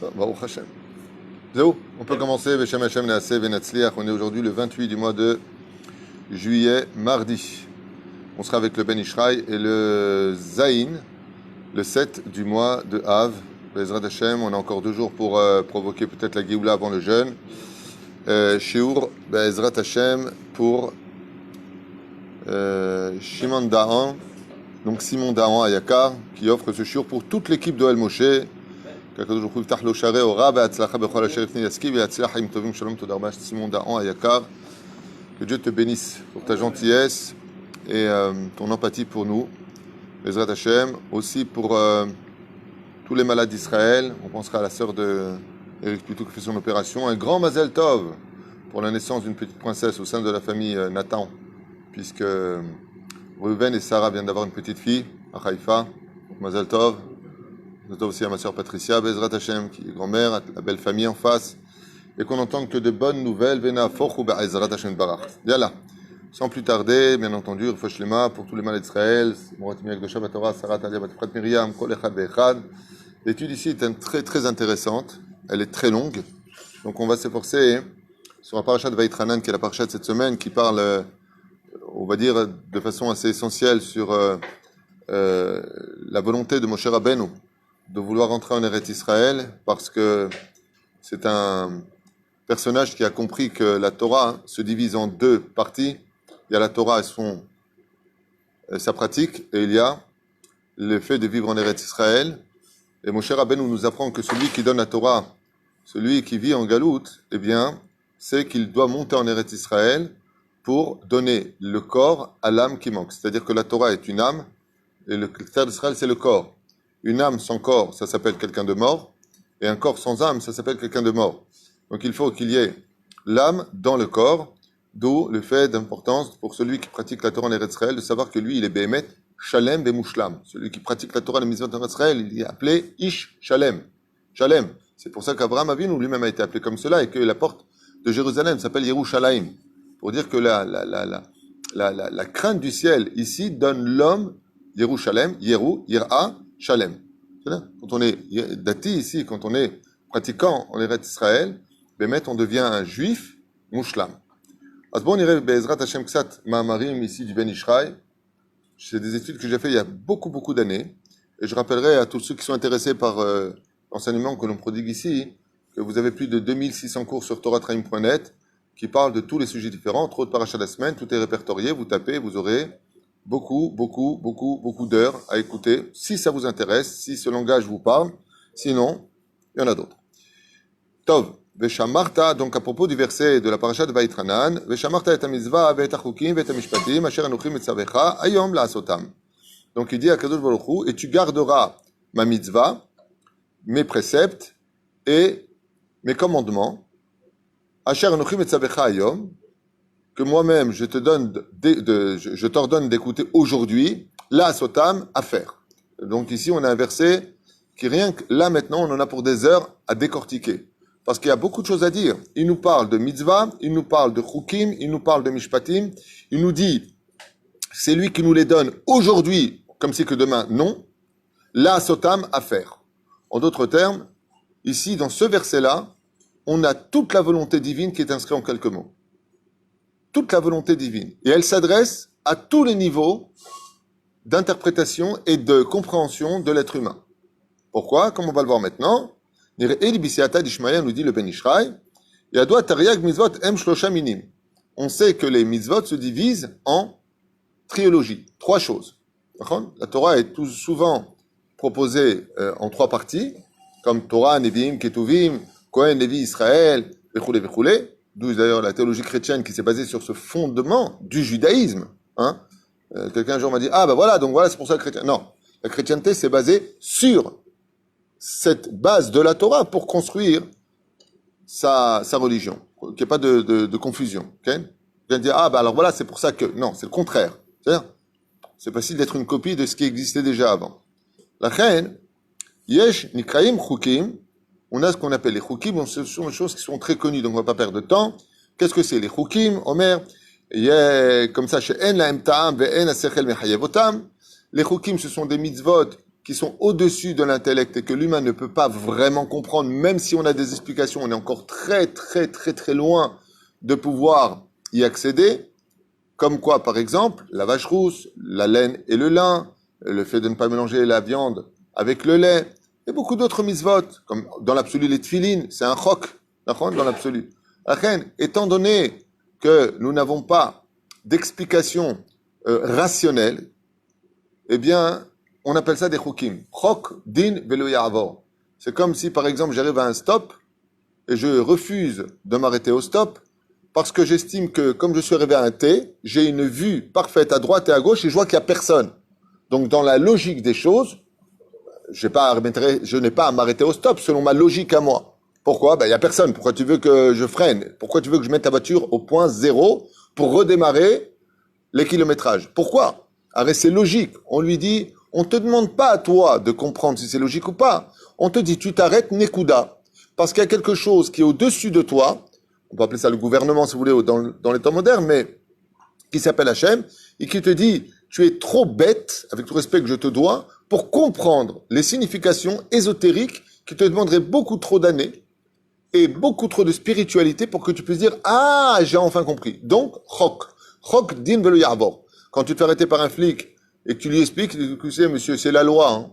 Baruch Hashem. Zéou, on peut commencer. Beshem Hashem Neaseh Venatzliach. On est aujourd'hui le 28 du mois de juillet, mardi. On sera avec le Ben Ishraï et le Zayin, le 7 du mois de Av. Bezrat Hashem, on a encore 2 jours pour provoquer peut-être la Géoula avant le jeûne. Shiur, Bezrat Hashem, pour Shimon Dahan, donc Simon Dahan à Yakar, qui offre ce shiur pour toute l'équipe d'Ohel Moshe. Simon Dahan à Yakar. Que Dieu te bénisse pour ta gentillesse et ton empathie pour nous. Bezrat Hashem, aussi pour tous les malades d'Israël. On pensera à la sœur de Eric Putou qui fait son opération. Un grand Mazel Tov pour la naissance d'une petite princesse au sein de la famille Nathan, puisque Reuven et Sarah viennent d'avoir une petite fille à Haïfa. Mazel Tov. Mazel Tov aussi à ma sœur Patricia, Bezrat Hashem, qui est grand-mère, la belle famille en face. Et qu'on n'entende que de bonnes nouvelles. Vena Fochou Bezrat Hashem Barach. Yalla. Sans plus tarder, bien entendu, Refosh Lema pour tous les malades d'Israël. Morat Miyak de Shabbat Torah, Sarah Talia Batfrat Miriam, Kol Echad Ve'echad. L'étude ici est très très intéressante. Elle est très longue. Donc on va s'efforcer sur la parasha de Vaïtranan, qui est la parasha de cette semaine, qui parle, on va dire, de façon assez essentielle sur la volonté de Moshe Rabbeinu de vouloir entrer en Eretz Israël, parce que c'est un personnage qui a compris que la Torah se divise en 2 parties. Il y a la Torah et sa pratique, et il y a le fait de vivre en Eretz Israël. Et Moshe Rabbeinu nous apprend que celui qui donne la Torah, celui qui vit en Galoute, eh bien, c'est qu'il doit monter en Eretz Israël pour donner le corps à l'âme qui manque. C'est-à-dire que la Torah est une âme, et le terre d'Israël, c'est le corps. Une âme sans corps, ça s'appelle quelqu'un de mort, et un corps sans âme, ça s'appelle quelqu'un de mort. Donc il faut qu'il y ait l'âme dans le corps, d'où le fait d'importance pour celui qui pratique la Torah en Eretz Israël, de savoir que lui, il est Behemet, Shalem Bemushlam. Celui qui pratique la Torah, la mitzvot en Eretz Israël, il est appelé Ish Shalem. Shalem. C'est pour ça qu'Abraham Avinu lui-même a été appelé comme cela, et que la porte de Jérusalem s'appelle Yerushalayim. Pour dire que la crainte du ciel ici donne l'homme Yerushalem, Yeru, Yira, Shalem. Quand on est dati ici, quand on est pratiquant en Eretz Israël, Bémet, on devient un juif Mushlam. Asbon irait Bezrat Hashem Ksat Ma'amarim ici du Ben Ishraï. C'est des études que j'ai fait il y a beaucoup d'années. Et je rappellerai à tous ceux qui sont intéressés par l'enseignement que l'on prodigue ici, que vous avez plus de 2600 cours sur toratraim.net qui parlent de tous les sujets différents, entre autres parachas de la semaine, tout est répertorié, vous tapez, vous aurez beaucoup d'heures à écouter, si ça vous intéresse, si ce langage vous parle. Sinon, il y en a d'autres. Tov, Veshamarta, donc à propos du verset de la parasha de Vaïtranan, Veshamarta et mitzvah et achukim et mishpatim, asher anuchim mitzavecha, ayom la'asotam. Donc il dit à Kadosh Baruch Hu, et tu garderas ma mitzvah, mes préceptes et mes commandements, asher anuchim mitzavecha ayom, que moi-même je t'ordonne d'écouter aujourd'hui, la'asotam, à faire. Donc ici on a un verset qui rien que là maintenant on en a pour des heures à décortiquer. Parce qu'il y a beaucoup de choses à dire. Il nous parle de mitzvah, il nous parle de chukim, il nous parle de mishpatim. Il nous dit, c'est lui qui nous les donne aujourd'hui, comme si que demain, non. La sotam, à faire. En d'autres termes, ici, dans ce verset-là, on a toute la volonté divine qui est inscrite en quelques mots. Toute la volonté divine. Et elle s'adresse à tous les niveaux d'interprétation et de compréhension de l'être humain. Pourquoi? Comme on va le voir maintenant, nous dit le Ben Ishraï, on sait que les mitzvot se divisent en trilogie, 3 choses. La Torah est tout souvent proposée en 3 parties, comme Torah, Nevi'im, Ketuvim, Kohen, Lévi, Israël, vechule. D'où d'ailleurs la théologie chrétienne qui s'est basée sur ce fondement du judaïsme. Quelqu'un un jour m'a dit, ah ben voilà, donc voilà, c'est pour ça le chrétien. Non, la chrétienté s'est basée sur cette base de la Torah pour construire sa religion, qu'il n'y ait pas de confusion. Okay? Vous allez dire, ah, bah alors voilà, c'est pour ça que... Non, c'est le contraire. C'est-à-dire, c'est facile d'être une copie de ce qui existait déjà avant. La reine, yesh nikraim chukim, on a ce qu'on appelle les chukim, ce sont des choses qui sont très connues, donc on ne va pas perdre de temps. Qu'est-ce que c'est les chukim, Omer? Comme ça, chez en la ta'am ve'en asechel mechayevotam. Les chukim, ce sont des mitzvot qui sont au-dessus de l'intellect et que l'humain ne peut pas vraiment comprendre, même si on a des explications, on est encore très, très, très, très loin de pouvoir y accéder, comme quoi, par exemple, la vache rousse, la laine et le lin, le fait de ne pas mélanger la viande avec le lait, et beaucoup d'autres mitzvot, comme dans l'absolu les tefilines, c'est un chok, dans l'absolu. Étant donné que nous n'avons pas d'explication rationnelle, eh bien, on appelle ça des chokim. Chok, din, velo ya'avor. C'est comme si, par exemple, j'arrive à un stop et je refuse de m'arrêter au stop parce que j'estime que, comme je suis arrivé à un T, j'ai une vue parfaite à droite et à gauche et je vois qu'il n'y a personne. Donc, dans la logique des choses, je n'ai pas à m'arrêter au stop selon ma logique à moi. Pourquoi? Il n'y a personne. Pourquoi tu veux que je freine? Pourquoi tu veux que je mette ta voiture au point zéro pour redémarrer les kilométrages? Pourquoi? Arrête, c'est logique. On lui dit, on te demande pas à toi de comprendre si c'est logique ou pas. On te dit, tu t'arrêtes, Nekuda. Parce qu'il y a quelque chose qui est au-dessus de toi. On peut appeler ça le gouvernement, si vous voulez, dans les temps modernes, mais qui s'appelle Hachem, et qui te dit, tu es trop bête, avec tout respect que je te dois, pour comprendre les significations ésotériques qui te demanderaient beaucoup trop d'années et beaucoup trop de spiritualité pour que tu puisses dire, ah, j'ai enfin compris. Donc, chok. Chok din velo ya'avor. Quand tu te fais arrêter par un flic et que tu lui expliques, tu sais, monsieur, c'est la loi, hein.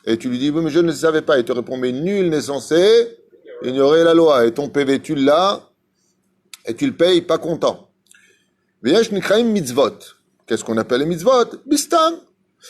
Et tu lui dis, oui, mais je ne savais pas. Il te répond, mais nul n'est censé ignorer la loi. Et ton PV, tu l'as, et tu le payes pas content. V'yesh nikraim mitzvot. Qu'est-ce qu'on appelle les mitzvot? Bistam.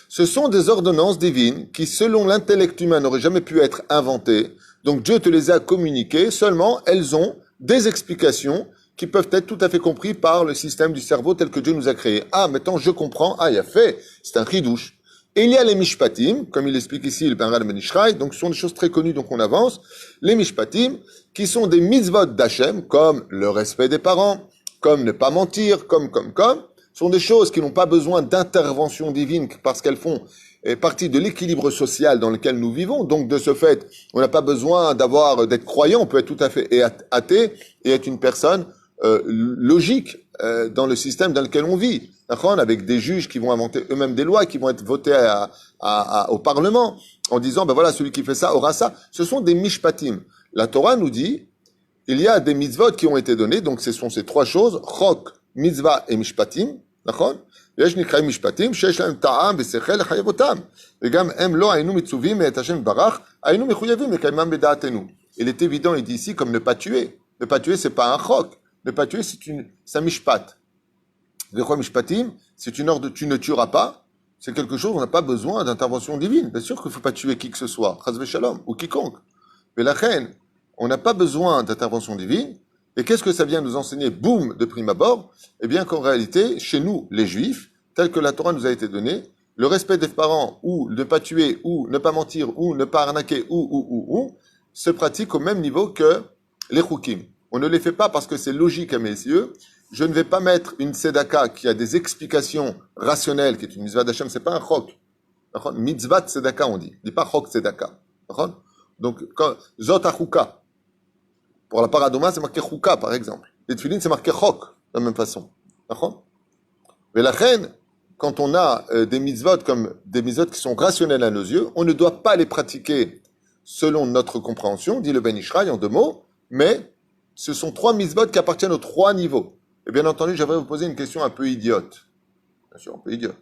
Ce sont des ordonnances divines qui, selon l'intellect humain, n'auraient jamais pu être inventées. Donc Dieu te les a communiquées, seulement elles ont des explications qui peuvent être tout à fait compris par le système du cerveau tel que Dieu nous a créé. Ah, maintenant je comprends, ah, il a fait, c'est un chidouche. Et il y a les mishpatim, comme il explique ici le Penral Ben Ishraï, donc ce sont des choses très connues, donc on avance. Les mishpatim, qui sont des mitzvot d'Hachem, comme le respect des parents, comme ne pas mentir, comme, sont des choses qui n'ont pas besoin d'intervention divine parce qu'elles font partie de l'équilibre social dans lequel nous vivons. Donc, de ce fait, on n'a pas besoin d'être croyant, on peut être tout à fait athée et être une personne logique dans le système dans lequel on vit. D'accord? Avec des juges qui vont inventer eux-mêmes des lois, qui vont être votées au Parlement, en disant, ben voilà, celui qui fait ça aura ça. Ce sont des mishpatim. La Torah nous dit, il y a des mitzvot qui ont été donnés, donc ce sont ces trois choses, chok, mitzvah et mishpatim, נכון? ויש נקראים משפטים שיש להם טעם ושכל לחייב אותם. וגם הם לא היינו מצווים מאת השם יתברך, היינו מחויבים לקיימם בדעתנו. Il est évident, il dit ici, comme ne pas tuer. Ne pas tuer, c'est pas un chok. Ne pas tuer, c'est un mishpat. De quoi mishpatim? C'est une ordre, tu ne tueras pas. C'est quelque chose, on n'a pas besoin d'intervention divine. Bien sûr qu'il ne faut pas tuer qui que ce soit, chas v'shalom, ou quiconque. Mais la reine, on n'a pas besoin d'intervention divine. Et qu'est-ce que ça vient nous enseigner, boum, de prime abord? Eh bien qu'en réalité, chez nous, les Juifs, tel que la Torah nous a été donnée, le respect des parents, ou ne pas tuer, ou ne pas mentir, ou ne pas arnaquer, ou, se pratique au même niveau que les chukim. On ne les fait pas parce que c'est logique à mes yeux. Je ne vais pas mettre une tzedaka qui a des explications rationnelles, qui est une mitzvah d'Hachem, c'est pas un chok. Mitzvah tzedaka, on dit. On dit pas chok tzedaka. Donc, zot achuka. Pour la paradoma, c'est marqué chouka, par exemple. Les tefilines, c'est marqué chok, de la même façon. D'accord? Mais la reine, quand on a des mitzvot comme des mitzvot qui sont rationnels à nos yeux, on ne doit pas les pratiquer selon notre compréhension, dit le Ben Ishraï en deux mots, mais ce sont trois mitzvot qui appartiennent aux trois niveaux. Et bien entendu, j'aimerais vous poser une question un peu idiote. Bien sûr, un peu idiote.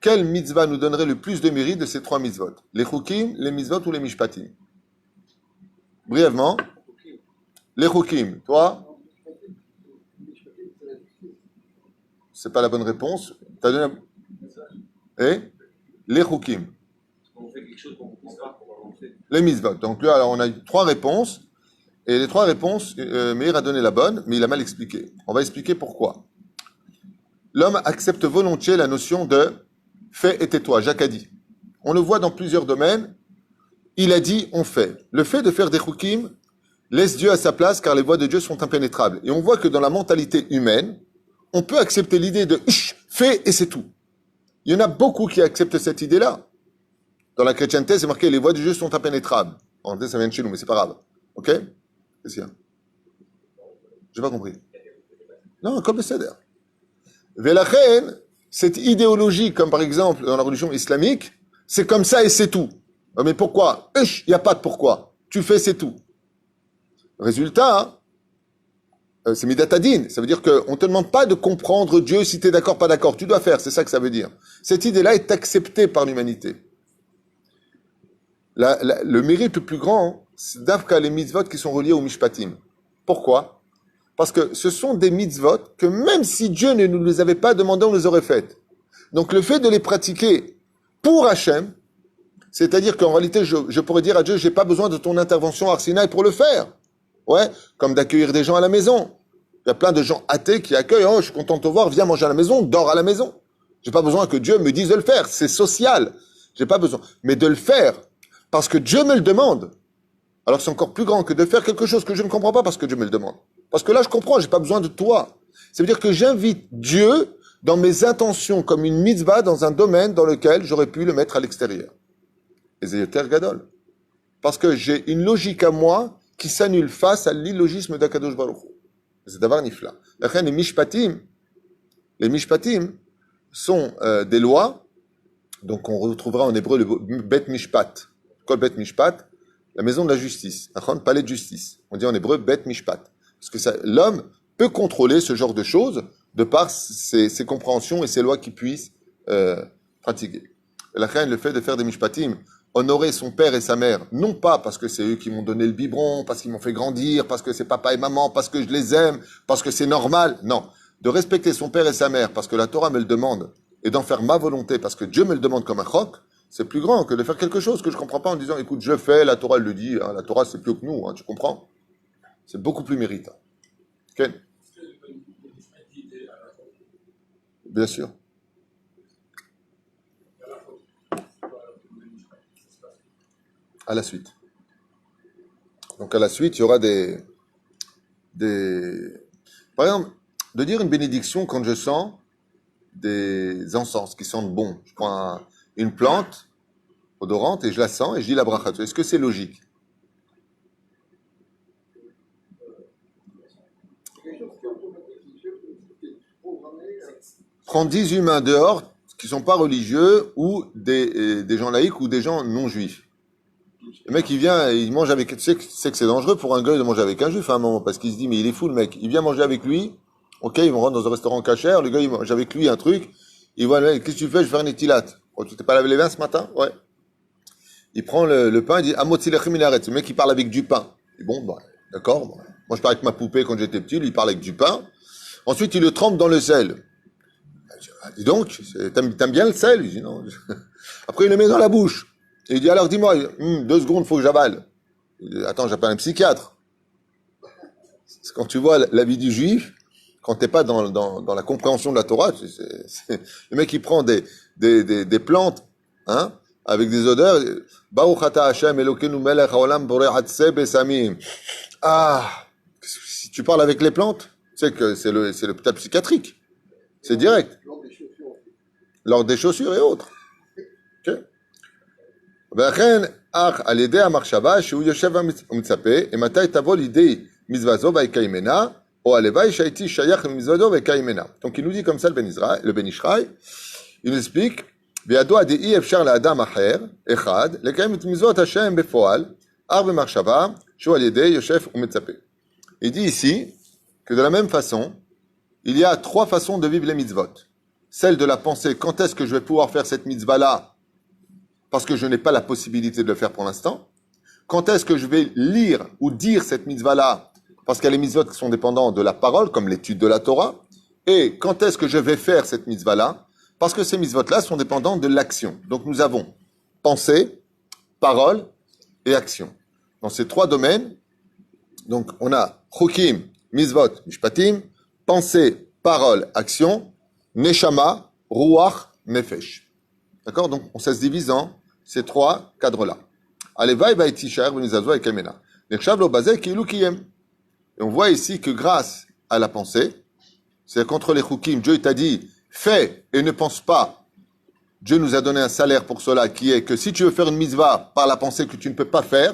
Quelle mitzvah nous donnerait le plus de mérite de ces trois mitzvot? Les chukim, les mitzvot ou les mishpatim? Brièvement. Les chukim, toi? C'est pas la bonne réponse. T'as donné Et les chukim. Les mitzvot. Donc là, alors, on a eu trois réponses. Et les trois réponses, Meir a donné la bonne, mais il a mal expliqué. On va expliquer pourquoi. L'homme accepte volontiers la notion de fais et tais-toi. Jacques a dit. On le voit dans plusieurs domaines. Il a dit on fait. Le fait de faire des chukim laisse Dieu à sa place car les voies de Dieu sont impénétrables. Et on voit que dans la mentalité humaine, on peut accepter l'idée de fais et c'est tout. Il y en a beaucoup qui acceptent cette idée-là. Dans la chrétienté, c'est marqué les voies de Dieu sont impénétrables. En réalité, ça vient de chez nous, mais c'est pas grave. Ok? Qu'est-ce qu'il y a? J'ai pas compris. Non, comme le Seder. Velachen, cette idéologie, comme par exemple dans la religion islamique, C'est comme ça et c'est tout. Mais pourquoi? Il n'y a pas de pourquoi. Tu fais, c'est tout. Résultat, c'est midatadin. Ça veut dire qu'on ne te demande pas de comprendre Dieu si tu es d'accord, pas d'accord. Tu dois faire, c'est ça que ça veut dire. Cette idée-là est acceptée par l'humanité. Le mérite le plus grand, c'est d'Afka les mitzvot qui sont reliés au mishpatim. Pourquoi? Parce que ce sont des mitzvot que même si Dieu ne nous les avait pas demandés, on les aurait faites. Donc le fait de les pratiquer pour Hachem, c'est-à-dire qu'en réalité, je pourrais dire à Dieu, j'ai pas besoin de ton intervention Arsinaï pour le faire. Ouais, comme d'accueillir des gens à la maison. Il y a plein de gens athées qui accueillent, oh, je suis content de te voir, viens manger à la maison, dors à la maison. J'ai pas besoin que Dieu me dise de le faire, c'est social. J'ai pas besoin. Mais de le faire, parce que Dieu me le demande. Alors c'est encore plus grand que de faire quelque chose que je ne comprends pas parce que Dieu me le demande. Parce que là, je comprends, j'ai pas besoin de toi. Ça veut dire que j'invite Dieu dans mes intentions comme une mitzvah dans un domaine dans lequel j'aurais pu le mettre à l'extérieur. Et c'est Yoter Gadol. Parce que j'ai une logique à moi qui s'annule face à l'illogisme d'Akadosh Baruch Hu. C'est d'avoir nifla. Les mishpatim sont des lois, donc on retrouvera en hébreu le bet mishpat. Quoi bet mishpat? La maison de la justice, un palais de justice. On dit en hébreu bet mishpat. Parce que l'homme peut contrôler ce genre de choses de par ses compréhensions et ses lois qu'il puisse pratiquer. La reine, le fait de faire des mishpatim, honorer son père et sa mère, non pas parce que c'est eux qui m'ont donné le biberon, parce qu'ils m'ont fait grandir, parce que c'est papa et maman, parce que je les aime, parce que c'est normal. Non. De respecter son père et sa mère parce que la Torah me le demande et d'en faire ma volonté parce que Dieu me le demande comme un chok, c'est plus grand que de faire quelque chose que je comprends pas en disant, écoute, je fais, la Torah elle le dit, hein, la Torah c'est plus que nous, hein, tu comprends? C'est beaucoup plus méritant. Ken? Bien sûr. À la suite. Donc à la suite, il y aura des... Par exemple, de dire une bénédiction quand je sens des encens qui sentent bon. Je prends une plante odorante et je la sens et je dis la bracha. Est-ce que c'est logique? Prends 10 humains dehors qui ne sont pas religieux ou des gens laïcs ou des gens non juifs. Le mec, il vient, il mange avec... Tu sais que c'est dangereux pour un gars de manger avec un juif à un moment, parce qu'il se dit, mais il est fou le mec. Il vient manger avec lui, ok, ils vont rentrer dans un restaurant cachère, le gars, il mange avec lui un truc, il voit le mec, qu'est-ce que tu fais? Je vais faire une étilate. Oh, tu t'es pas lavé les mains ce matin? Ouais. Il prend le pain, il dit, Amotzilechem minaret. Le mec, il parle avec du pain. Et bon, bah, d'accord. Bon. Moi, je parlais avec ma poupée quand j'étais petit, lui, il parle avec du pain. Ensuite, il le trempe dans le sel. Dis donc, t'aimes bien le sel? Il dit non. Après, il le met dans la bouche. Et il dit, alors dis-moi, 2 secondes, faut que j'avale. Il dit, attends, j'appelle un psychiatre. C'est quand tu vois la vie du juif, quand t'es pas dans la compréhension de la Torah, le mec il prend des plantes, hein, avec des odeurs. Baruch ata Hashem Elokeinu melech haolam borei hatzeh besamim. Ah, si tu parles avec les plantes, tu sais que c'est l'hôpital psychiatrique. C'est direct. Lors des chaussures et autres. Ok. ולכן, אך על ידי המחשבה שהוא יושב ומצפה, ומתי תבוא לידי מזווזו ויקיימנה, או הלוואי שהייתי שייך למזווזו ויקיימנה. Donc il nous dit comme ça le Ben Ishraï, il nous explique, וידוע דאי אפשר לאדם אחר, אחד, לקיים את מזוות השם בפועל, אך במחשבה שהוא על ידי יושב ומצפה. Il dit ici que de la même façon, il y a 3 façons de vivre les mitzvot. Celle de la pensée, quand est-ce que je vais pouvoir faire cette mitzvah-là, parce que je n'ai pas la possibilité de le faire pour l'instant. Quand est-ce que je vais lire ou dire cette mitzvah-là, parce qu'il y a les mitzvot qui sont dépendants de la parole, comme l'étude de la Torah, et quand est-ce que je vais faire cette mitzvah-là, parce que ces mitzvot-là sont dépendants de l'action. Donc nous avons pensée, parole et action. Dans ces 3 domaines, donc on a chukim, mitzvot, mishpatim, pensée, parole, action, neshama, ruach, nefesh. D'accord? Donc, ça se divise en ces 3 cadres-là. Aleva va itisher venizazo et kemena. Nechshav lo bazeh kilu kiyem. Et on voit ici que grâce à la pensée, c'est contre les chukim, Dieu t'a dit, fais et ne pense pas. Dieu nous a donné un salaire pour cela, qui est que si tu veux faire une mitzvah par la pensée que tu ne peux pas faire,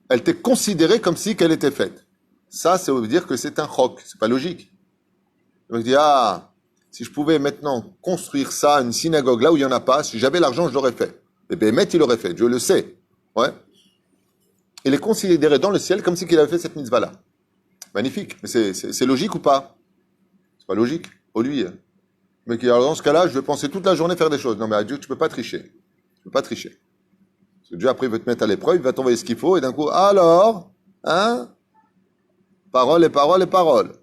elle t'est considérée comme si qu'elle était faite. Ça veut dire que c'est un chok. C'est pas logique. Donc, il dit, si je pouvais maintenant construire ça, une synagogue, là où il n'y en a pas, si j'avais l'argent, je l'aurais fait. Et Béhémet, il l'aurait fait, Dieu le sait. Ouais. Il est considéré dans le ciel comme si il avait fait cette mitzvah-là. Magnifique. Mais c'est logique ou pas? C'est pas logique. Oh lui. Mais alors dans ce cas-là, je vais penser toute la journée faire des choses. Non, mais à Dieu, tu peux pas tricher. Tu peux pas tricher. Parce que Dieu, après, il veut te mettre à l'épreuve, il va t'envoyer ce qu'il faut, et d'un coup, alors, hein? Parole et parole et parole.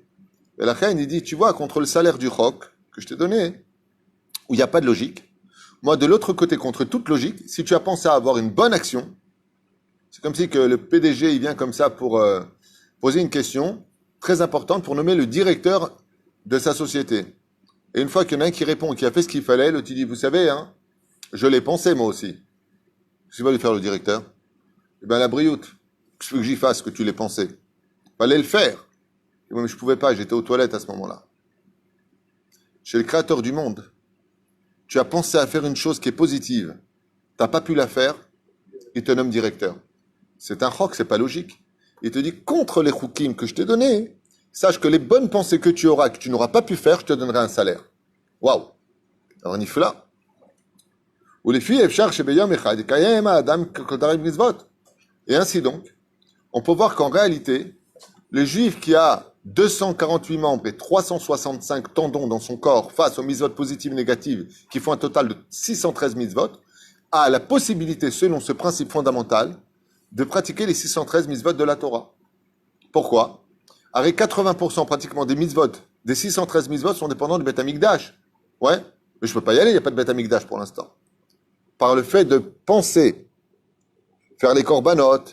Et la reine, il dit, tu vois, contre le salaire du roc que je t'ai donné, où il n'y a pas de logique, moi, de l'autre côté, contre toute logique, si tu as pensé à avoir une bonne action, c'est comme si que le PDG, il vient comme ça pour poser une question très importante pour nommer le directeur de sa société. Et une fois qu'il y en a un qui répond, qui a fait ce qu'il fallait, l'autre il dit, vous savez, hein, je l'ai pensé moi aussi. Qu'est-ce qu'il va lui faire le directeur? Eh bien la brioute, qu'est-ce que tu veux que j'y fasse, que tu l'aies pensé? Fallait le faire. Et moi, mais je pouvais pas, j'étais aux toilettes à ce moment-là. Chez le créateur du monde, tu as pensé à faire une chose qui est positive, t'as pas pu la faire, il te nomme directeur. C'est un roc, c'est pas logique. Il te dit, contre les choukim que je t'ai donnés, sache que les bonnes pensées que tu auras, que tu n'auras pas pu faire, je te donnerai un salaire. Waouh! Alors, on y fait là. Ou les filles, et ainsi donc, on peut voir qu'en réalité, le juif qui a 248 membres et 365 tendons dans son corps face aux mitzvot positives et négatives, qui font un total de 613 mitzvot, a la possibilité, selon ce principe fondamental, de pratiquer les 613 mitzvot de la Torah. Pourquoi? Avec 80% pratiquement des mitzvot, des 613 mitzvot sont dépendants du Beth Amikdash. Ouais, mais je peux pas y aller, il n'y a pas de Beth Amikdash pour l'instant. Par le fait de penser, faire les korbanot,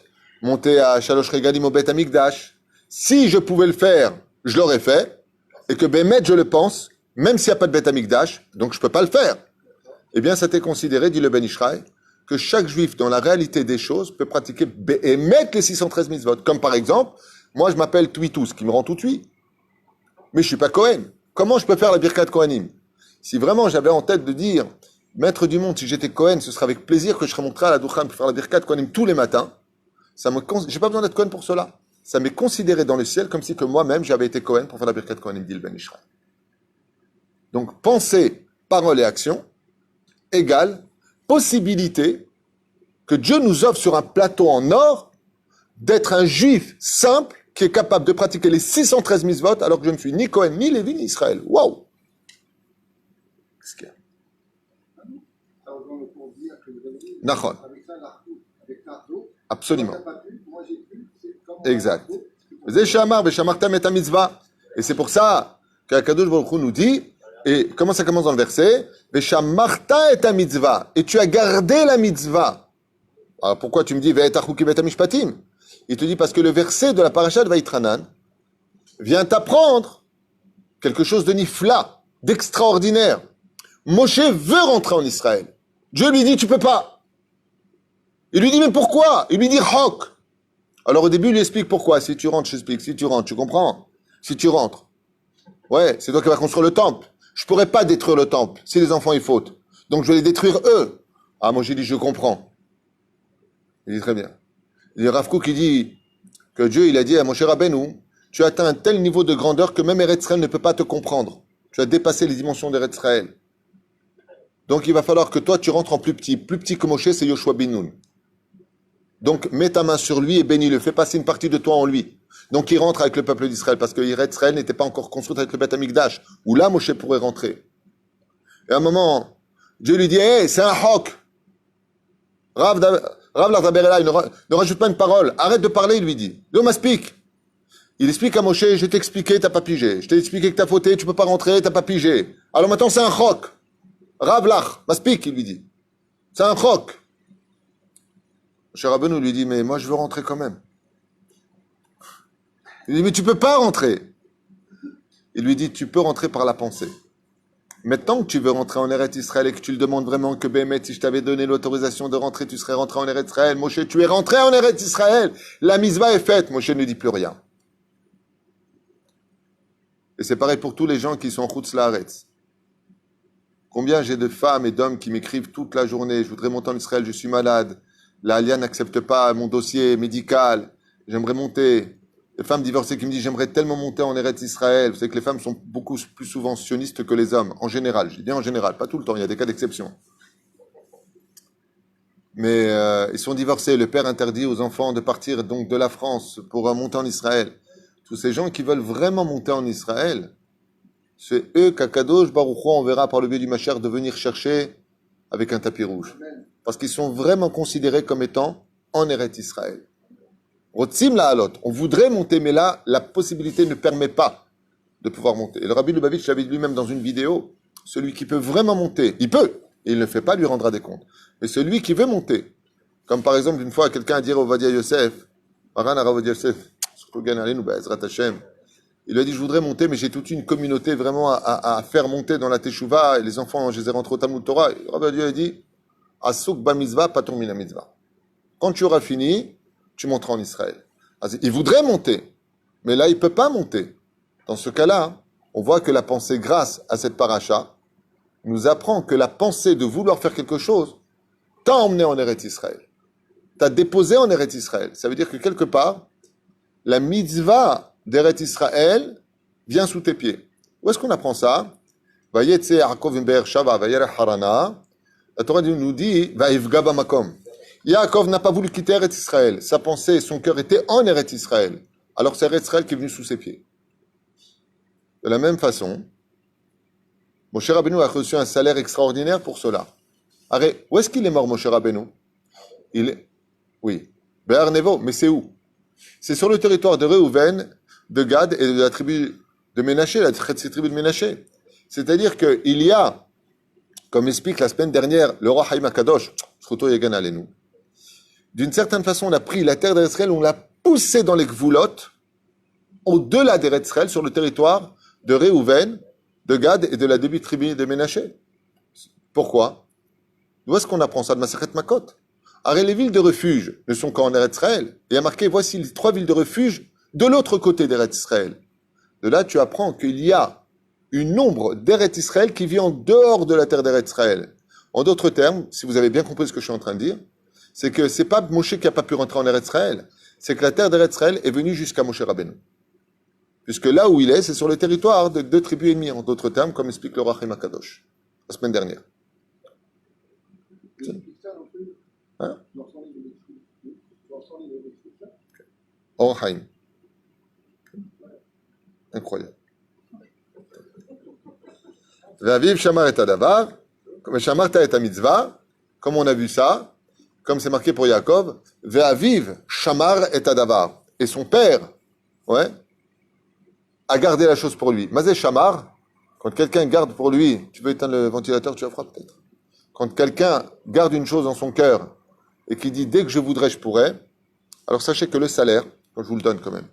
monter à Shalosh Regalim au Beth Amikdash, si je pouvais le faire, je l'aurais fait, et que Bémet, je le pense, même s'il n'y a pas de Beth Amikdash, donc je peux pas le faire. Eh bien, ça t'est considéré, dit le Ben Ishraï, que chaque juif, dans la réalité des choses, peut pratiquer Bémet les 613 mitzvot. Comme par exemple, moi je m'appelle Twitus, qui me rend tout oui. Mais je suis pas Cohen. Comment je peux faire la Birkat Kohanim? Si vraiment j'avais en tête de dire, maître du monde, si j'étais Cohen, ce serait avec plaisir que je serais montré à la Douchan pour faire la Birkat Kohanim tous les matins. J'ai pas besoin d'être Cohen pour cela. Ça m'est considéré dans le ciel comme si que moi-même j'avais été Cohen pour faire la Birkat Kohanim, dit le Ben Ishraï. Donc, pensée, parole et action égale possibilité que Dieu nous offre sur un plateau en or d'être un juif simple qui est capable de pratiquer les 613 mitzvot alors que je ne suis ni Cohen, ni Lévi, ni Israël. Waouh! Qu'est-ce qu'il y a? Nachon. Absolument. Exact. Et c'est pour ça qu'Akadosh Baruch Hu nous dit, et comment ça commence dans le verset? Veshamarta et ta mitzvah. Et tu as gardé la mitzvah. Alors pourquoi tu me dis Ve'etachuki ve'etamishpatim? Il te dit parce que le verset de la paracha de Vaïtranan vient t'apprendre quelque chose de nifla, d'extraordinaire. Moshe veut rentrer en Israël. Dieu lui dit tu peux pas. Il lui dit mais pourquoi? Il lui dit Hok. Alors au début il lui explique pourquoi. Si tu rentres, je t'explique. Si tu rentres, tu comprends? Si tu rentres. Ouais, c'est toi qui vas construire le temple. Je pourrais pas détruire le temple si les enfants y fautent. Donc je vais les détruire eux. Ah, moi j'ai dit je comprends. Il dit très bien. Il y a Rav Kook qui dit que Dieu il a dit à Moshe Rabbeinu, tu as atteint un tel niveau de grandeur que même Eretz Israël ne peut pas te comprendre. Tu as dépassé les dimensions d'Eretz Israël. Donc il va falloir que toi tu rentres en plus petit. Plus petit que Moshe, c'est Yoshua bin Nun. Donc mets ta main sur lui et bénis-le. Fais passer une partie de toi en lui. Donc il rentre avec le peuple d'Israël parce que Eretz Israël n'était pas encore construite avec le Beth Amikdash, où là Moshe pourrait rentrer. Et à un moment, Dieu lui dit, hey, c'est un hok. Rav Lardaberela, ne rajoute pas une parole. Arrête de parler, il lui dit. L'homme speak. Il explique à Moshe, je t'ai expliqué, t'as pas pigé. Je t'ai expliqué que t'as fauté, tu peux pas rentrer, t'as pas pigé. Alors maintenant c'est un hok. Rav Lach, speak, il lui dit. C'est un hok. Cher Rabbeinu lui dit, mais moi je veux rentrer quand même. Il dit, mais tu peux pas rentrer. Il lui dit, tu peux rentrer par la pensée. Maintenant que tu veux rentrer en Eretz Israël et que tu le demandes vraiment que Bémet, si je t'avais donné l'autorisation de rentrer, tu serais rentré en Eretz Israël. Moshe, tu es rentré en Eretz Israël. La mitzvah est faite. Moshe ne dit plus rien. Et c'est pareil pour tous les gens qui sont en Chutz Laaretz. Combien j'ai de femmes et d'hommes qui m'écrivent toute la journée, je voudrais monter en Israël, je suis malade. La Alia n'accepte pas mon dossier médical. J'aimerais monter. Les femmes divorcées qui me disent j'aimerais tellement monter en Eretz Israël. Vous savez que les femmes sont beaucoup plus souvent sionistes que les hommes, en général. Je dis bien en général, pas tout le temps, il y a des cas d'exception. mais ils sont divorcés. Le père interdit aux enfants de partir donc de la France pour monter en Israël. Tous ces gens qui veulent vraiment monter en Israël, c'est eux qu'Akadosh Baruch Hu, on verra par le biais du Mashiach, de venir chercher avec un tapis rouge. Parce qu'ils sont vraiment considérés comme étant en Eretz Israël. Rotzim la halot. On voudrait monter, mais là, la possibilité ne permet pas de pouvoir monter. Et le Rabbi Lubavitch l'avait dit lui-même dans une vidéo, celui qui peut vraiment monter, il peut, et il ne le fait pas, lui rendra des comptes. Mais celui qui veut monter, comme par exemple une fois quelqu'un a dit à Ovadia Yosef, Maran Ovadia Yosef, il lui a dit, je voudrais monter, mais j'ai toute une communauté vraiment à faire monter dans la Teshuvah, et les enfants, je les ai rentrés au Talmud Torah. Et Rabbi Dieu a dit, Asuk ba mitzvah, patur mina mitzvah. Quand tu auras fini, tu monteras en Israël. Il voudrait monter, mais là, il ne peut pas monter. Dans ce cas-là, on voit que la pensée, grâce à cette paracha, nous apprend que la pensée de vouloir faire quelque chose t'a emmené en Eretz Israël. T'a déposé en Eretz Israël. Ça veut dire que quelque part, la mitzvah d'Eretz Israël vient sous tes pieds. Où est-ce qu'on apprend ça? Vayetze Yaakov Be'er Shava Vayerech Harana. La Torah nous dit Vayivga bamakom. Yaakov n'a pas voulu quitter Eretz Israël. Sa pensée, son cœur était en Eretz Israël. Alors c'est Eretz Israël qui est venu sous ses pieds. De la même façon, Moshe Rabbeinu a reçu un salaire extraordinaire pour cela. Arrête, où est-ce qu'il est mort, Moshe Rabbeinu? Il est... Oui. Be'er Nevo, mais c'est où? C'est sur le territoire de Réhouven, de Gad et de la tribu de Ménaché, la tribu de Ménaché. C'est-à-dire qu'il y a, comme explique la semaine dernière le roi Haïm Akadosh, d'une certaine façon, on a pris la terre d'Israël, on l'a poussée dans les Gvoulotes, au-delà d'Eretz Israël, sur le territoire de Réhouven, de Gad et de la début tribu de Ménaché. Pourquoi? D'où est-ce qu'on apprend ça? De Masechet Makot. Arrête, les villes de refuge ne sont qu'en Eretz Israël. Et il y a marqué, voici les 3 villes de refuge de l'autre côté d'Eretz Israël. De là, tu apprends qu'il y a une ombre d'Eretz Israël qui vit en dehors de la terre d'Eretz Israël. En d'autres termes, si vous avez bien compris ce que je suis en train de dire, c'est que c'est pas Moshe qui n'a pas pu rentrer en Eretz Israël, c'est que la terre d'Eretz Israël est venue jusqu'à Moshe Rabbeinu. Puisque là où il est, c'est sur le territoire de 2 tribus ennemies, en d'autres termes, comme explique le Rachim Akadosh, la semaine dernière. Hein? Orhaim. Incroyable. Ve'aviv shamar et adavar, comme shamarta et mitzvah, comme on a vu ça, comme c'est marqué pour Yaakov, ve'aviv shamar et adavar. Et son père, ouais, a gardé la chose pour lui. Mazé shamar, quand quelqu'un garde pour lui, tu veux éteindre le ventilateur, tu vas froid peut-être. Quand quelqu'un garde une chose dans son cœur et qui dit dès que je voudrais, je pourrais, alors sachez que le salaire, je vous le donne quand même.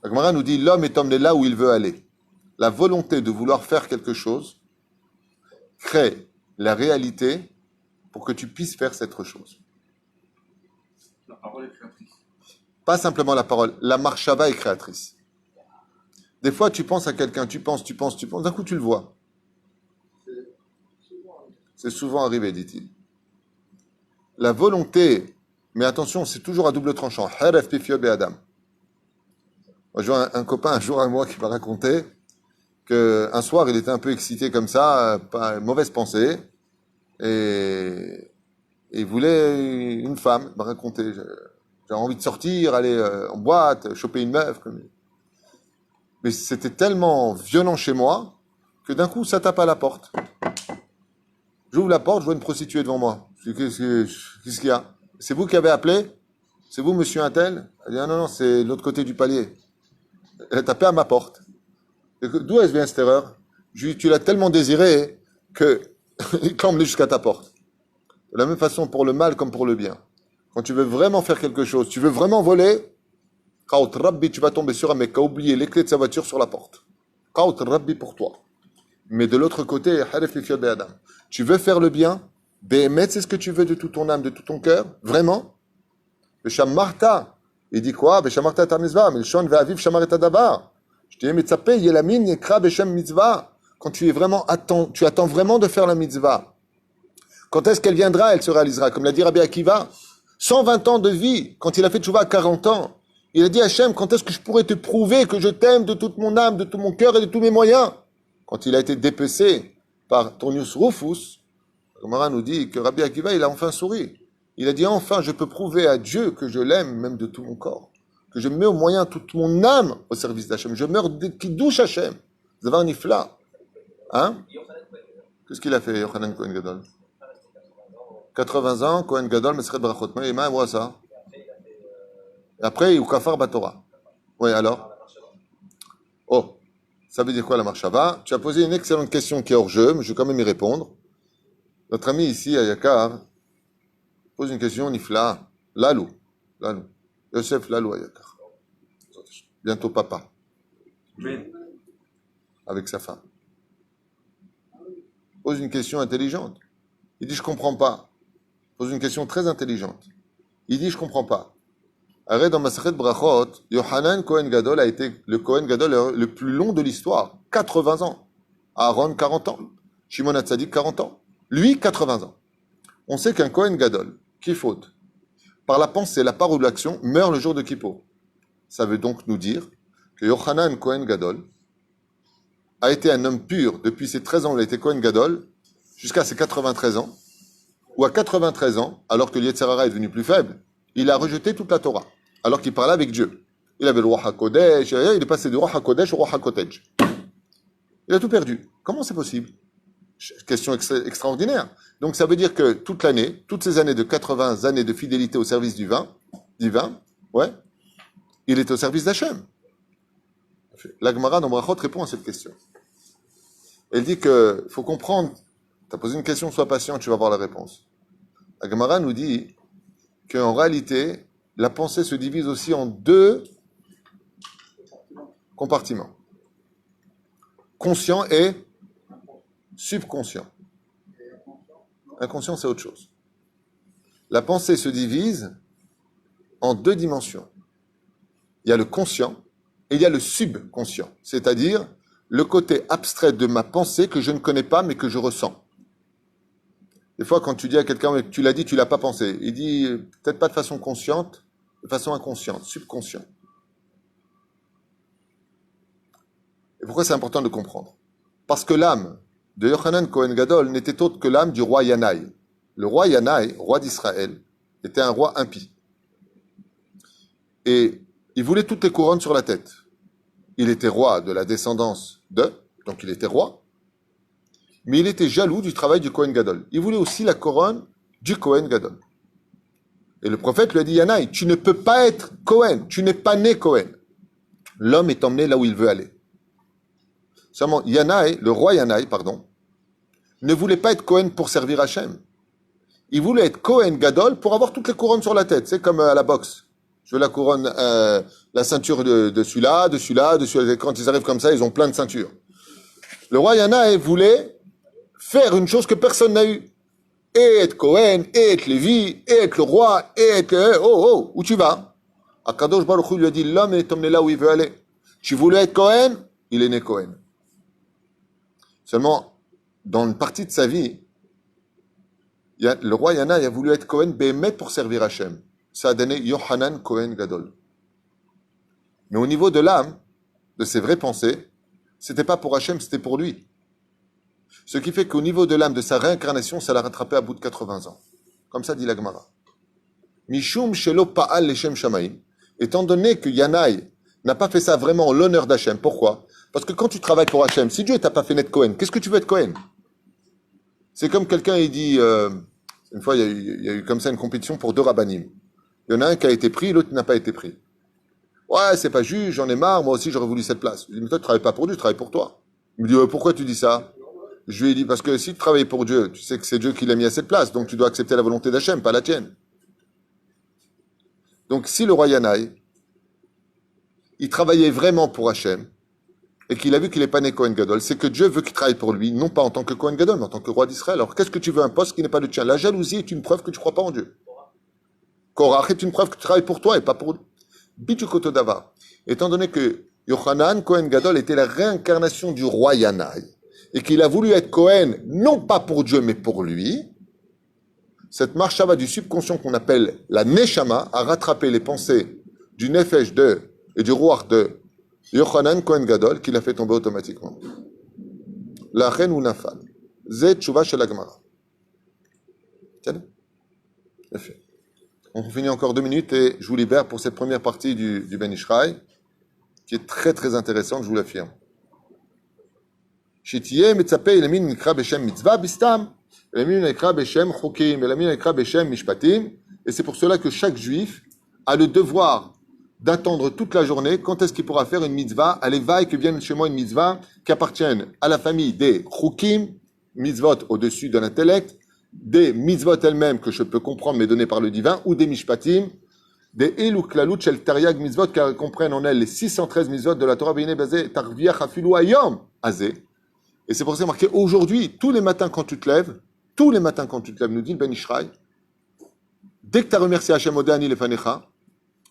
La Gemara nous dit l'homme est emmené là où il veut aller. La volonté de vouloir faire quelque chose crée la réalité pour que tu puisses faire cette chose. La parole est créatrice. Pas simplement la parole, la marshava est créatrice. Des fois, tu penses à quelqu'un, tu penses, d'un coup tu le vois. C'est souvent arrivé, dit-il. La volonté, mais attention, c'est toujours à double tranchant. Haref pifiot be'adam. Moi, j'ai un copain un jour à moi qui m'a raconté qu'un soir, il était un peu excité comme ça, pas mauvaise pensée, et il voulait une femme. Il m'a raconté, j'ai envie de sortir, aller en boîte, choper une meuf. Mais c'était tellement violent chez moi que d'un coup, ça tape à la porte. J'ouvre la porte, je vois une prostituée devant moi. Je dis, qu'est-ce qu'il y a? C'est vous qui avez appelé? C'est vous, monsieur Untel? Elle dit, ah non, c'est de l'autre côté du palier. Elle a tapé à ma porte. D'où est-ce vient cette erreur? Je lui dis, tu l'as tellement désiré que il t'emmener jusqu'à ta porte. De la même façon pour le mal comme pour le bien. Quand tu veux vraiment faire quelque chose, tu veux vraiment voler, Kaout Rabbi, tu vas tomber sur un mec qui a oublié les clés de sa voiture sur la porte. Kaout Rabbi pour toi. Mais de l'autre côté, Haref Lifiot Be'adam. Tu veux faire le bien, Behemet, c'est ce que tu veux de toute ton âme, de tout ton cœur, vraiment. Besham Marta, il dit quoi? Besham Marta ta mitzvah, Milshon ve'aviv shamar et adavar. Je dis, mais tzapé, yelamin yekra beshem mitzvah. Quand tu attends vraiment de faire la mitzvah. Quand est-ce qu'elle viendra, elle se réalisera. Comme l'a dit Rabbi Akiva, 120 ans de vie, quand il a fait tchouva à 40 ans, il a dit Hachem, quand est-ce que je pourrais te prouver que je t'aime de toute mon âme, de tout mon cœur et de tous mes moyens? Quand il a été dépecé par Tonius Rufus, Gemara nous dit que Rabbi Akiva, il a enfin souri. Il a dit enfin, je peux prouver à Dieu que je l'aime, même de tout mon corps, que je mets au moyen toute mon âme au service d'Hachem. Je meurs qui douche Hachem. Vous avez un ifla. Hein? Qu'est-ce qu'il a fait, Yochanan Cohen Gadol? 80 ans, Cohen Gadol, Mesret Brachot. Mais il m'a ça. Et après, il kafar Batora. Oui, alors? Oh, ça veut dire quoi la marshava? Tu as posé une excellente question qui est hors jeu, mais je vais quand même y répondre. Notre ami ici, à Yakar, pose une question, Nifla. Lalou. Lalou. Yosef Lalou à Yakar. Bientôt papa. Mais, Avec sa femme. Pose une question intelligente. Il dit, je comprends pas. Pose une question très intelligente. Il dit, je comprends pas. Arrête dans Masachet Brachot, Yohanan Cohen Gadol a été le Cohen Gadol le plus long de l'histoire. 80 ans. Aaron, 40 ans. Shimon Hatzadik, 40 ans. Lui, 80 ans. On sait qu'un Cohen Gadol, qui faute, par la pensée, la parole ou l'action, meurt le jour de Kippour. Ça veut donc nous dire que Yohanan Cohen Gadol a été un homme pur depuis ses 13 ans où il a été Cohen Gadol jusqu'à ses 93 ans, ou à 93 ans, alors que Yetzer Hara est devenu plus faible, il a rejeté toute la Torah, alors qu'il parlait avec Dieu. Il avait le roi HaKodesh, il est passé du roi HaKodesh au roi HaKotej. Il a tout perdu. Comment c'est possible? Question extraordinaire. Donc ça veut dire que toute l'année, toutes ces années de 80 années de fidélité au service divin, ouais, il est au service d'Hachem. La Gemara dans Brachot répond à cette question. Elle dit que faut comprendre. Tu as posé une question, sois patient, tu vas voir la réponse. La Gemara nous dit qu'en réalité, la pensée se divise aussi en deux compartiments. Conscient et subconscient. Inconscient, c'est autre chose. La pensée se divise en deux dimensions. Il y a le conscient et il y a le subconscient, c'est-à-dire le côté abstrait de ma pensée que je ne connais pas mais que je ressens. Des fois, quand tu dis à quelqu'un que tu l'as dit, tu l'as pas pensé, il dit peut-être pas de façon consciente, de façon inconsciente, subconscient. Et pourquoi c'est important de comprendre? Parce que l'âme de Yochanan Cohen Gadol n'était autre que l'âme du roi Yanaï. Le roi Yanaï, roi d'Israël, était un roi impie. Et il voulait toutes les couronnes sur la tête. Il était roi de la descendance donc il était roi, mais il était jaloux du travail du Cohen Gadol. Il voulait aussi la couronne du Cohen Gadol. Et le prophète lui a dit, Yanaï, tu ne peux pas être Cohen, tu n'es pas né Cohen. L'homme est emmené là où il veut aller. Seulement, le roi Yanaï, ne voulait pas être Cohen pour servir Hachem. Il voulait être Cohen Gadol pour avoir toutes les couronnes sur la tête. C'est comme à la boxe. Je veux la couronne, la ceinture de celui-là, de celui-là, de celui-là. Quand ils arrivent comme ça, ils ont plein de ceintures. Le roi Yanaï voulait faire une chose que personne n'a eue. Et être Cohen, et être Lévi, et être le roi, et être... où tu vas? Akadosh Baruch Hu lui a dit, l'homme est emmené là où il veut aller. Tu voulais être Cohen, il est né Cohen. Seulement, dans une partie de sa vie, le roi Yanaï a voulu être Cohen Béhémet pour servir Hachem. Ça a donné Yohanan Cohen Gadol. Mais au niveau de l'âme, de ses vraies pensées, c'était pas pour Hachem, c'était pour lui. Ce qui fait qu'au niveau de l'âme, de sa réincarnation, ça l'a rattrapé à bout de 80 ans. Comme ça dit la Gemara. Mishum shelo pa'al leshem shamaim. Étant donné que Yanaï n'a pas fait ça vraiment en l'honneur d'Hachem. Pourquoi? Parce que quand tu travailles pour Hachem, si Dieu t'a pas fait naître Cohen, qu'est-ce que tu veux être Cohen? C'est comme quelqu'un, il dit, une fois, il y a eu comme ça une compétition pour 2 rabbanim. Il y en a un qui a été pris, l'autre n'a pas été pris. Ouais, c'est pas juste, j'en ai marre, moi aussi j'aurais voulu cette place. Je lui dis, mais toi tu travailles pas pour Dieu, tu travailles pour toi. Il me dit, pourquoi tu dis ça? Je lui ai dit, parce que si tu travailles pour Dieu, tu sais que c'est Dieu qui l'a mis à cette place, donc tu dois accepter la volonté d'Hachem, pas la tienne. Donc si le roi Yanaï, il travaillait vraiment pour Hachem, et qu'il a vu qu'il n'est pas né Cohen Gadol, c'est que Dieu veut qu'il travaille pour lui, non pas en tant que Cohen Gadol, mais en tant que roi d'Israël. Alors qu'est-ce que tu veux, un poste qui n'est pas le tien? La jalousie est une preuve que tu ne crois pas en Dieu. Korach est une preuve que tu travailles pour toi et pas pour Bidjukoto Davar. Étant donné que Yochanan Cohen Gadol était la réincarnation du roi Yanaï, et qu'il a voulu être Cohen, non pas pour Dieu, mais pour lui, cette marshava du subconscient qu'on appelle la Neshama a rattrapé les pensées du Nefesh et du Ruach de Yochanan Cohen Gadol, qui l'a fait tomber automatiquement. La reine ou nafal. Zet Tshuva shel Gemara. Tiens, fait. On finit encore 2 minutes et je vous libère pour cette première partie du Ben Ishraï, qui est très très intéressante, je vous l'affirme. שתהיה מצפה למין נקרא בשם מצווה בסתם, למין נקרא בשם חוקים, ולמין נקרא בשם משפטים, et c'est pour cela que chaque juif a le devoir d'attendre toute la journée quand est-ce qu'il pourra faire une mitzvah, à l'éveil que vienne chez moi une mitzvah qui appartienne à la famille des chukim, mitzvot au-dessus de l'intellect, des mitzvot elles-mêmes que je peux comprendre mais données par le divin, ou des mishpatim, des elu klalut shel tariag mitzvot qui comprennent en elles les 613 mitzvot de la Torah veine basé tarviach afilu ayom azé. Et c'est pour ça que c'est marqué aujourd'hui, tous les matins quand tu te lèves, nous dit le Ben Ishraï, dès que tu as remercié Hachem Odani Lefanecha,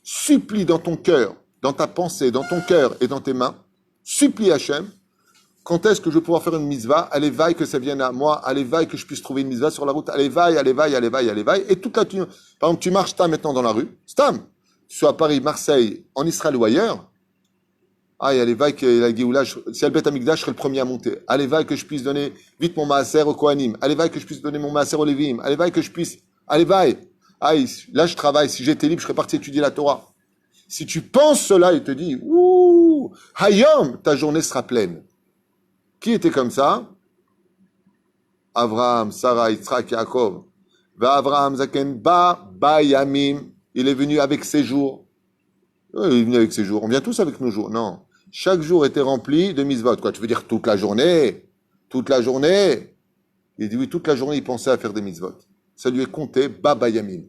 supplie dans ton cœur, dans ta pensée, dans ton cœur et dans tes mains, supplie Hachem, quand est-ce que je vais pouvoir faire une mitzvah, allez vaille que ça vienne à moi, allez vaille que je puisse trouver une mitzvah sur la route, allez vaille, et toute la par exemple, tu marches maintenant dans la rue, stam, soit à Paris, Marseille, en Israël ou ailleurs, allez vaille que la Géoula, si elle bête Amigdash, je serai le premier à monter. Allez vaille que je puisse donner vite mon maaser au Kohanim, allez vaille que je puisse donner mon maaser au Lévim, allez vaille que je puisse, allez vaille. Là je travaille, si j'étais libre, je serais parti étudier la Torah. Si tu penses cela, il te dit, ouh, Hayom, ta journée sera pleine. Qui était comme ça? Avraham, Sarah, Yitzhak, Yaakov. Va Avraham Zaken ba yamim. Il est venu avec ses jours. Il est venu avec ses jours. On vient tous avec nos jours. Non. Chaque jour était rempli de mitzvot. Quoi, tu veux dire toute la journée? Toute la journée? Il dit oui, toute la journée, il pensait à faire des mitzvot. Ça lui est compté ba yamim.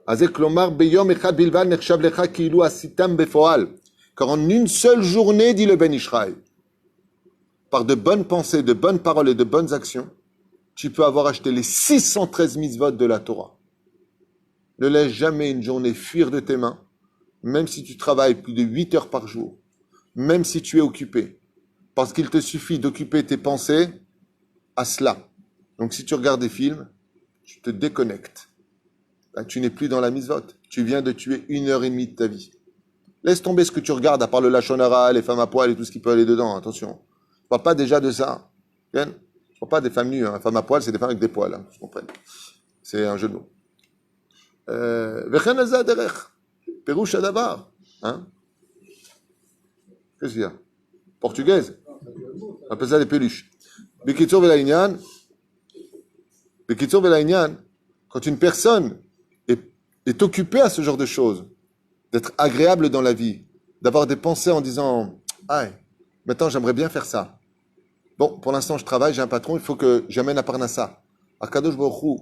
Azek lomar beyom echad bilvan nechshav lecha kiilu asitam befoal. Car en une seule journée, dit le Ben Ishraï, par de bonnes pensées, de bonnes paroles et de bonnes actions, tu peux avoir acheté les 613 mitzvot de la Torah. Ne laisse jamais une journée fuir de tes mains, même si tu travailles plus de 8 heures par jour, même si tu es occupé, parce qu'il te suffit d'occuper tes pensées à cela. Donc si tu regardes des films, tu te déconnectes. Là, tu n'es plus dans la mitzvot. Tu viens de tuer 1h30 de ta vie. Laisse tomber ce que tu regardes, à part le lachon hara, les femmes à poil et tout ce qui peut aller dedans, attention. Je ne parle pas déjà de ça. Je ne parle pas des femmes nues. Hein. Femmes à poil, c'est des femmes avec des poils. Hein, je comprends. C'est un jeu de mots. Vechen alza derech. Perouche adavar. Hein? Qu'est-ce qu'il y a? Portugaise. On appelle ça des peluches. Bekitsur velaïnian. Bekitsur velaïnian. Quand une personne est occupée à ce genre de choses, d'être agréable dans la vie, d'avoir des pensées en disant « Ah, maintenant j'aimerais bien faire ça. Bon, pour l'instant je travaille, j'ai un patron, il faut que j'amène à Parnassa. » Akadosh Baruch Hu,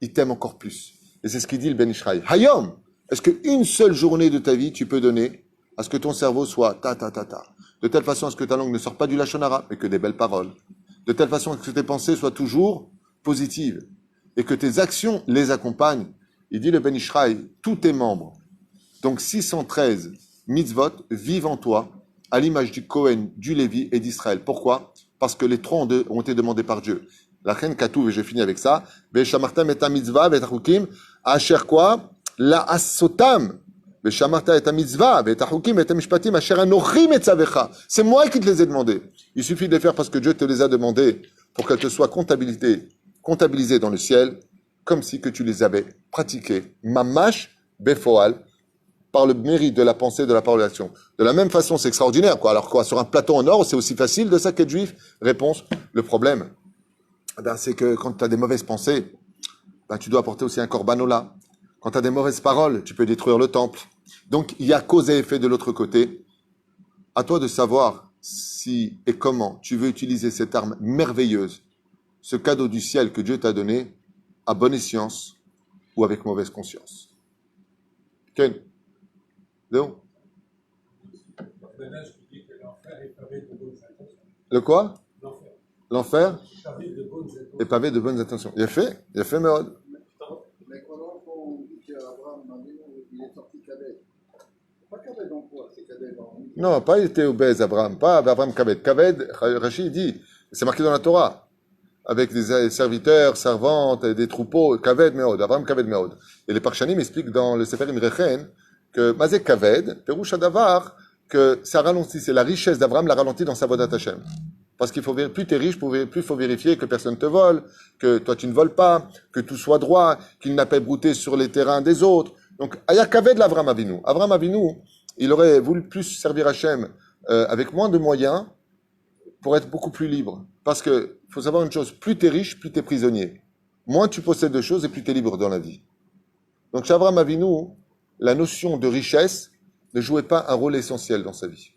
il t'aime encore plus. Et c'est ce qu'il dit le Ben Ishraï. Hayom, est-ce qu'une seule journée de ta vie tu peux donner à ce que ton cerveau soit ta, de telle façon à ce que ta langue ne sorte pas du lachon hara, mais que des belles paroles, de telle façon à ce que tes pensées soient toujours positives, et que tes actions les accompagnent. Il dit le Ben Ishraï, tous tes membres, donc 613 mitzvot vivent en toi, à l'image du Kohen, du Lévi et d'Israël. Pourquoi? Parce que les trois ont été demandés par Dieu. La reine Katouv, et j'ai fini avec ça, Beshamartam et mitzvah, Betachukim, Asher quoi? La asotam. Beshamarta et mitzvah, Betachukim et mishpatim, Asher anochim et tzavecha. C'est moi qui te les ai demandés. Il suffit de les faire parce que Dieu te les a demandés pour qu'elles te soient comptabilisées dans le ciel, comme si que tu les avais pratiquées. Mamash, Befoal, par le mérite de la pensée, de la parole et de l'action. De la même façon, c'est extraordinaire, quoi. Alors quoi, sur un plateau en or, c'est aussi facile de ça qu'être juif? Réponse, le problème, c'est que quand tu as des mauvaises pensées, tu dois apporter aussi un corbanola. Quand tu as des mauvaises paroles, tu peux détruire le temple. Donc, il y a cause et effet de l'autre côté. À toi de savoir si et comment tu veux utiliser cette arme merveilleuse, ce cadeau du ciel que Dieu t'a donné, à bonne escience ou avec mauvaise conscience. Ken? Non? Le quoi? L'enfer est pavé de bonnes intentions. Il a fait Mérod. Mais comment on dit qu'Abraham, il est sorti Kaved? Pas Kaved en quoi? C'est Kaved en... Non, pas il était obèse, Abraham. Pas Abraham Kaved. Kaved, Rachid dit, c'est marqué dans la Torah, avec des serviteurs, servantes, des troupeaux, Kaved Mérod, Abraham Kaved Mérod. Et les Parshanim expliquent dans le Sefer Rechen que Mazé Kaved, Perouch Adavar, que ça ralentit, c'est la richesse d'Abraham l'a ralenti dans sa vodat Hashem. Parce qu'il faut plus tu es riche, plus il faut vérifier que personne te vole, que toi tu ne voles pas, que tout soit droit, qu'il n'a pas brouté sur les terrains des autres. Donc, Aya Kaved l'Avram Avinu. Avram Avinu, il aurait voulu plus servir Hachem avec moins de moyens pour être beaucoup plus libre. Parce que faut savoir une chose, plus tu es riche, plus tu es prisonnier. Moins tu possèdes de choses et plus tu es libre dans la vie. Donc, chez Avram Avinu, la notion de richesse ne jouait pas un rôle essentiel dans sa vie.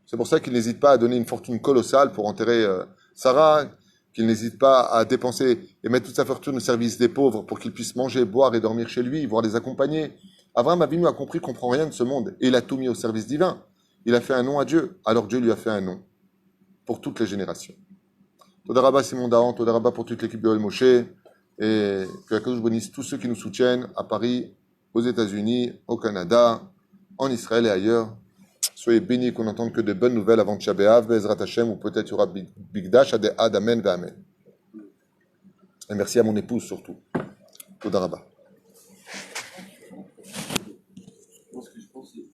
C'est pour ça qu'il n'hésite pas à donner une fortune colossale pour enterrer Sarah, qu'il n'hésite pas à dépenser et mettre toute sa fortune au service des pauvres pour qu'ils puissent manger, boire et dormir chez lui, voire les accompagner. Abraham Avinu a compris qu'on ne prend rien de ce monde et il a tout mis au service divin. Il a fait un nom à Dieu, alors Dieu lui a fait un nom pour toutes les générations. Toda Rabba Simon Dahan, Toda Rabba pour toute l'équipe de El Moshe et que la Kadosh bénisse tous ceux qui nous soutiennent à Paris, aux États-Unis, au Canada, en Israël et ailleurs. Soyez bénis, qu'on n'entende que de bonnes nouvelles avant Tisha B'Av, Be'ezrat Hashem, ou peut-être il y aura Bigdash, Ad Amen, Amen. Et merci à mon épouse surtout. Toda Rabba. Je pense que